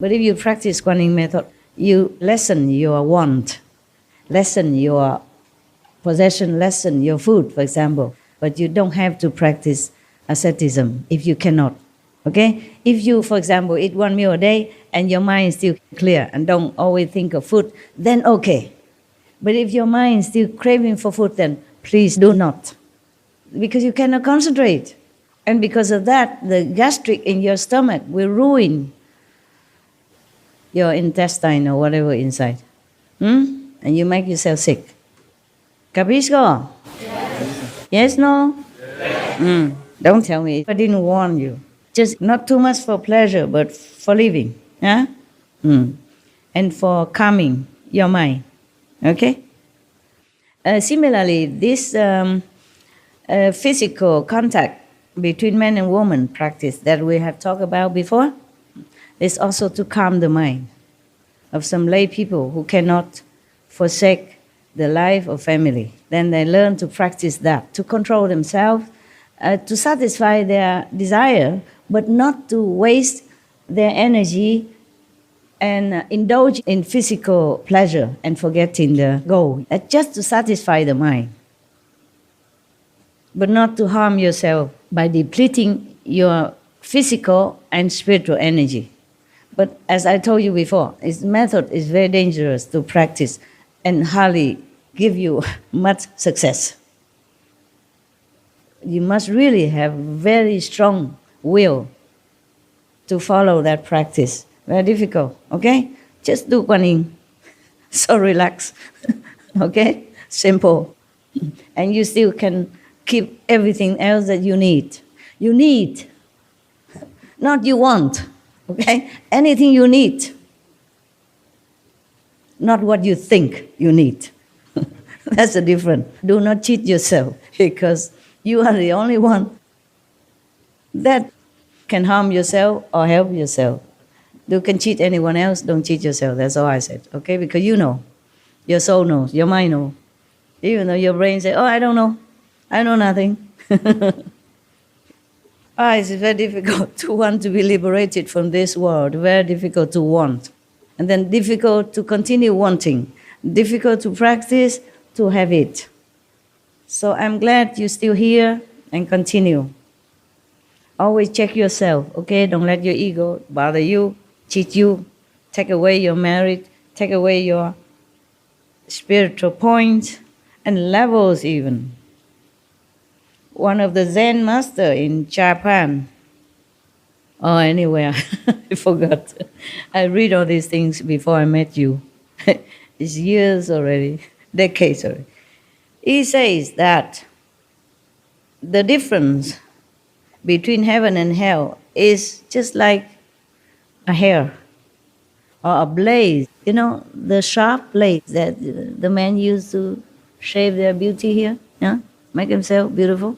But if you practice Kuan Yin method, you lessen your want, lessen your possession, lessen your food, for example. But you don't have to practice asceticism if you cannot. Okay? If you, for example, eat one meal a day and your mind is still clear and don't always think of food, then okay. But if your mind is still craving for food, then please do not. Because you cannot concentrate. And because of that, the gastric in your stomach will ruin your intestine or whatever inside. And you make yourself sick. Capisco? Yes, no? Don't tell me I didn't warn you. Just not too much for pleasure, but for living. Yeah? And for calming your mind. Okay? Similarly, this physical contact between man and woman practice that we have talked about before is also to calm the mind of some lay people who cannot forsake the life of family. Then they learn to practice that, to control themselves, to satisfy their desire, but not to waste their energy and indulge in physical pleasure and forgetting the goal. Just to satisfy the mind, but not to harm yourself by depleting your physical and spiritual energy. But as I told you before, this method is very dangerous to practice and hardly give you much success. You must really have very strong will to follow that practice. Very difficult, okay? Just do Kuan Yin. So relax, okay? Simple. And you still can keep everything else that you need. You need, not you want, okay? Anything you need, not what you think you need. That's the difference. Do not cheat yourself, because you are the only one that can harm yourself or help yourself. You can cheat anyone else, don't cheat yourself. That's all I said, okay? Because you know, your soul knows, your mind knows. Even though your brain says, oh, I don't know, I know nothing. It's very difficult to want to be liberated from this world, very difficult to want. And then difficult to continue wanting, difficult to practice, to have it. So I'm glad you're still here and continue. Always check yourself, okay? Don't let your ego bother you, cheat you, take away your merit, take away your spiritual points and levels even. One of the Zen master in Japan, or anywhere, I forgot. I read all these things before I met you. It's years already, decades already. He says that the difference between heaven and hell is just like a hair or a blade. You know, the sharp blade that the men use to shave their beauty here, yeah? Make themselves beautiful.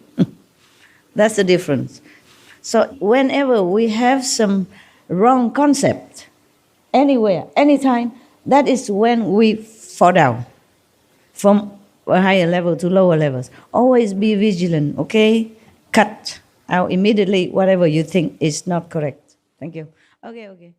That's the difference. So whenever we have some wrong concept, anywhere, anytime, that is when we fall down from a higher level to lower levels. Always be vigilant, okay? Cut out immediately whatever you think is not correct. Thank you. Okay.